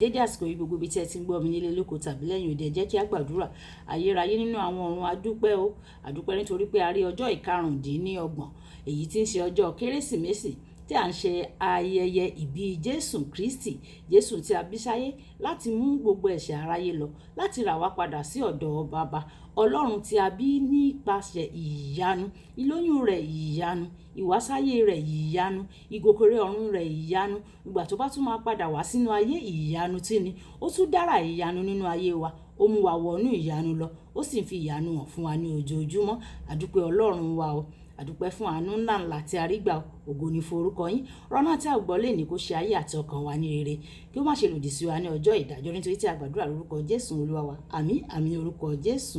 Dédé àsìkò yìí gbogbo ibi tí ẹ ti ń gbọ́ mi nílé lóko tàbí lẹ́yìn òde, ẹ jẹ́ kí a gbàdúrà. Ayérayé nínú àwọn ọ̀run, adúpẹ́ o, adúpẹ́ nítorí pé a rí ọjọ́ ìkarùndínlọ́gbọ̀n èyí tí ń ṣe ọjọ́ Kérésìmesì tí à ń ṣe ayẹyẹ ìbí Jésù Kristi, Jésù tí a bí sáyé láti mú gbogbo ẹ̀ṣẹ̀ aráyé lọ, láti rà wá padà sí ọ̀dọ̀ Baba. Ọlọ́run tí a bí nípasẹ̀ ìyanu, ìlóyún rẹ̀ ìyanu, ìwásáyé rẹ̀ ìyanu, ìgòkèrè ọ̀run rẹ̀ ìyanu, ìgbà tó bá tún máa padà wá sínú ayé ìyanu tí ni. Ó tún dára ìyanu nínú ayé wa, ó mú wa wọnú ìyanu lọ, ó sì ń fi ìyanu hàn fún wa ní ojoojúmọ́. Àdúpẹ́ Ọlọ́run wa o, àdúpẹ́ fún àánú ńlá tí a rí gbà, ògo ni fún orúkọ yín. Rọ́nà tí a gbọ́ lè ní kó ṣe ayé àti ọkàn wa ní rere, kí ó má ṣe lòdì sí wa ní ọjọ́ ìdájọ́, nítorí tí a gbàdúrà lórúkọ Jésù Olúwa wa. Àmín, àmín orúkọ Jésù.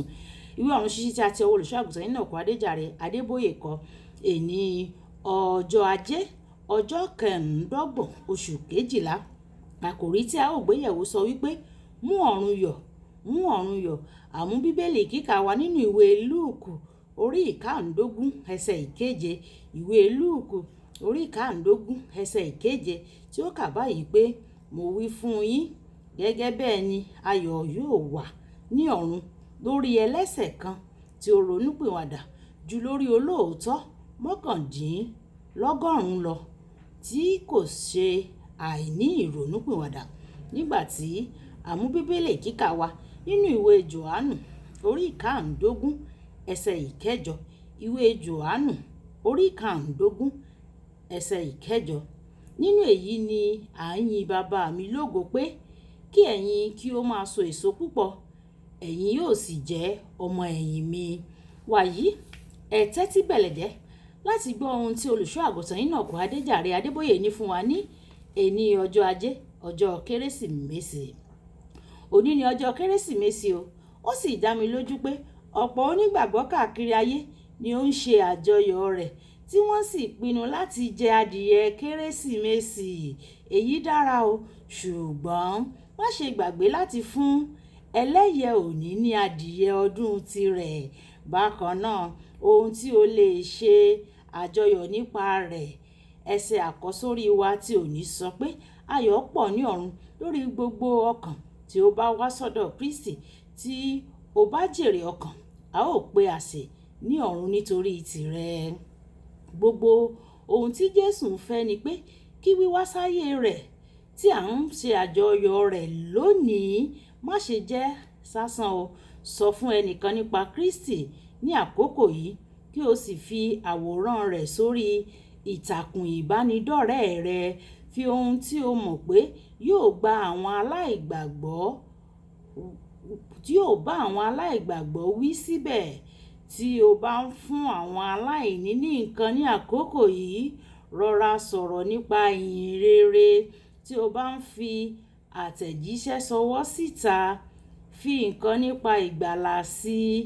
Ìwé ọ̀run ṣíṣí tí a ti ọwọ́ olùṣọ́ àgùntàn Enoch Adeboye kọ, èní ọjọ́ ajé ọjọ́ kẹrìndínlọ́gbọ̀n oṣù kejìlá. Àkòrí tí a ó gbé yẹ̀wò sọ wípé mú ọ̀run yọ̀, mú ọ̀run yọ̀. Àmú bíbélì kíkà wa nínú ìwé Lúùkù orí ìkarùndógún ẹsẹ̀ ìkeje, ìwé Lúùkù orí ìkarùndógún ẹsẹ̀ ìkeje, tí ó kà báyìí pé mo wí fún yín, gẹ́gẹ́ bẹ́ẹ̀ ni ayọ̀ yóò wà ní ọ̀run lórí ẹlẹ́ṣẹ̀ kan tí ó ronúpìwàdà jù lórí olóòótọ́ mọ́kàndínlọ́gọ́rùn-ún lọ tí kò ṣe àìní ìrònúpìwàdà. Nígbà tí àmú bíbélì kíkà wa nínú ìwé Jòhánù orí ìkarùndógún ẹsẹ̀ ìkẹjọ, ìwé Jòhánù orí ìkarùndógún ẹsẹ̀ ìkẹjọ, nínú èyí ni à ń yin bàbá mi lógo pé kí ẹ̀yin kí ó máa so èso púpọ̀, ẹ̀yin yóò sì jẹ́ ọmọ ẹ̀yìn mi. Wàyí ẹ tẹ́tí bẹ̀lẹ̀jẹ́ láti gbọ́ ohun tí olùṣọ́ àgùntàn Enoch Adeboye ní fún wa ní èní ọjọ́ ajé ọjọ́ Kérésìmesì. Òní ni ọjọ́ Kérésìmesì o, ó sì dá mi lójú pé ọ̀pọ̀ onígbàgbọ́ káàkiri ayé ni ó ń ṣe àjọyọ̀ rẹ̀, tí wọ́n sì pinnu láti jẹ adìyẹ Kérésìmesì. Èyí dára o, ṣùgbọ́n má ṣe gbàgbé láti fún ẹlẹ́yẹ òní ní adìyẹ ọdún tirẹ̀. Bákan náà, ohun tí o lè ṣe àjọyọ̀ nípa rẹ̀, ẹsẹ̀ àkọ́sórí wa tí òní sọ pé ayọ̀ pọ̀ ní ọ̀run lórí gbogbo ọkàn tí ó bá wá sọ́dọ̀ Kristi. Tí o bá jèrè ọkàn, a ó pe àsè ní ọ̀run nítorí tìrẹ. Gbogbo ohun tí Jésù ń fẹ́ ni pé kí wíwá sáyé rẹ̀ tí à ń ṣe àjọyọ̀ rẹ̀ lónìí má ṣe jẹ́ sásán o. Sọ fún ẹnìkan nípa Kristi ní àkókò yìí, kí o sì fi àwòrán rẹ̀ sórí ìtàkùn ìbánidọ́rẹ̀ẹ́ rẹ. Fi ohun tí o mọ̀ pé yóò bá àwọn aláìgbàgbọ́ wí síbẹ̀. Tí o bá ń fún àwọn aláìní ní nǹkan ní àkókò yìí, rọra sọ̀rọ̀ nípa ìyìn rere. Tí o bá ń fi àtẹ̀jíṣẹ́ ṣọwọ́ síta, fi nǹkan nípa ìgbàlà sí i.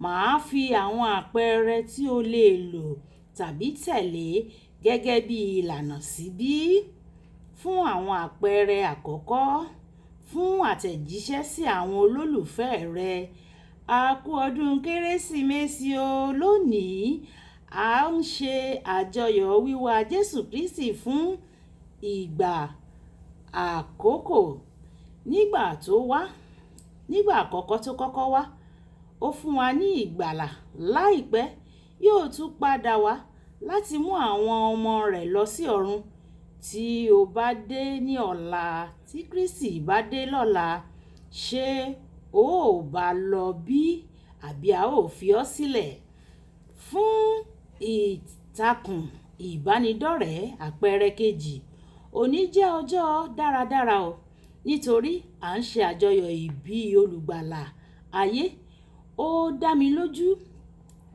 Màá fi àwọn àpẹẹrẹ tí o lè lò tàbí tẹ̀lé gẹ́gẹ́ bí ìlànà síbí. Fún àwọn àpẹẹrẹ àkọ́kọ́, fún àtẹ̀jíṣẹ́ sí àwọn olólùfẹ́ rẹ. A kú ọdún Kérésìmesì o. Lónìí, a ń ṣe àjọyọ̀ wíwá Jésù Kristi fún ìgbà àkọ́kọ́. Nígbà àkọ́kọ́ tó kọ́kọ́ wá, ó fún wa ní ìgbàlà. Láìpẹ́ yóò tún padà wá láti mú àwọn ọmọ rẹ̀ lọ sí ọ̀run. Tí o bá dé ní ọ̀la, tí Kristi bá dé lọ́la, ṣé o ò bá lọ bí àbí a ó fi ọ́ sílẹ̀? Fún ìtàkùn ìbánidọ́rẹ̀ẹ́ àpẹẹrẹ kejì, òní jẹ́ ọjọ́ dáradára o, nítorí à ń ṣe àjọyọ̀ ìbí olùgbàlà ayé. Ó dá mi lójú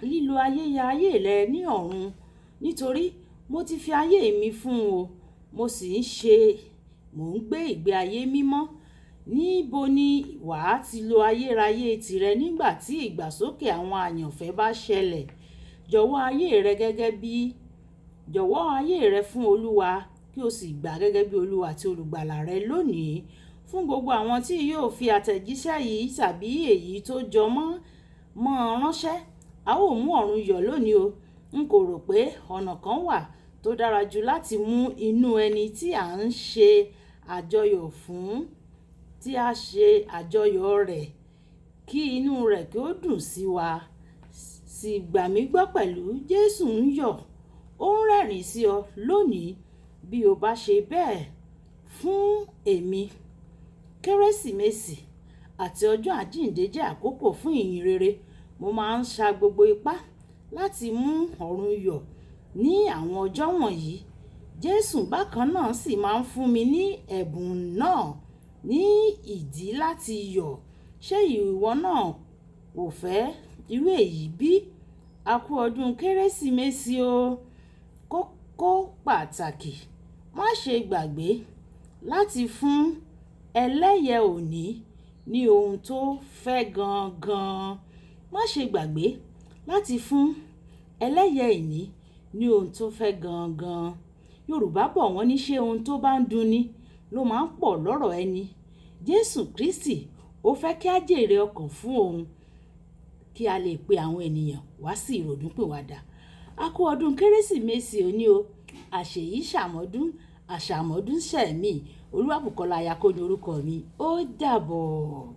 lílo ayé rẹ ní ọ̀run, nítorí mo ti fi ayé mi fún o, mo sì mò ń gbé ìgbé ayé mímọ́. Níbo ni wàá ti lo ayérayé tìrẹ nígbà tí ìgbàsókè àwọn àyànfẹ́ bá ṣẹlẹ̀? Jọ̀wọ́ ayé rẹ fún Olúwa, kí o sì gbà gẹ́gẹ́ bí Olúwa àti olùgbàlà rẹ lónìí. Fún gbogbo àwọn tí yóò fi àtẹ̀jíṣẹ́ yìí tàbí èyí tó jọ mọ́ ránṣẹ́, a ó mú ọ̀run yọ̀ lónìí o. N kò rò pé ọ̀nà kan wà tó dára jù láti mú inú ẹni tí à ń ṣe àjọyọ̀ fún tí a ṣe àjọyọ̀ rẹ̀ kí inú rẹ̀ kí ó dùn sí wa. Sì gbà mí gbọ́ pẹ̀lú, Jésù ń yọ̀, ó ń rẹ́rìn sí ọ lónìí bí o bá ṣe bẹ́ẹ̀ fún èmi. Kérésìmesì àti ọjọ́ àjíǹde jẹ́ àkókò fún ìyìn rere. Mo máa ń sa gbogbo ipá láti mú ọ̀run yọ̀ ní àwọn ọjọ́ wọ̀nyí. Jésù bákan náà sì máa ń fún mi ní ẹ̀bùn náà ní ìdí láti yọ̀. Ṣé ìwọ náà kò fẹ́ irú èyí bí? A kú ọdún Kérésìmesì o. Kókó pàtàkì: má ṣe gbàgbé láti fún ẹlẹ́yẹ òní ní ohun tó fẹ́ gangan. Má ṣe gbàgbé láti fún ẹlẹ́yẹ ìní ní ohun tó fẹ́ gangan. Yorùbá bọ̀ wọ́n ní ṣé ohun tó bá ń dunni ló máa ń pọ̀ lọ́rọ̀ ẹni. Jésù Kristi ó fẹ́ kí á jèrè ọkàn fún òun kí a lè pe àwọn ènìyàn wá sí ìrònúpìwàdà. A kú ọdún Kérésìmesì òní o. Àṣèyí ṣàmọ́dún, àṣàmọ́dún ṣẹ̀mí. Olúwàbùkọ́lá Ayákó ni orúkọ mi. Ó dàbọ̀.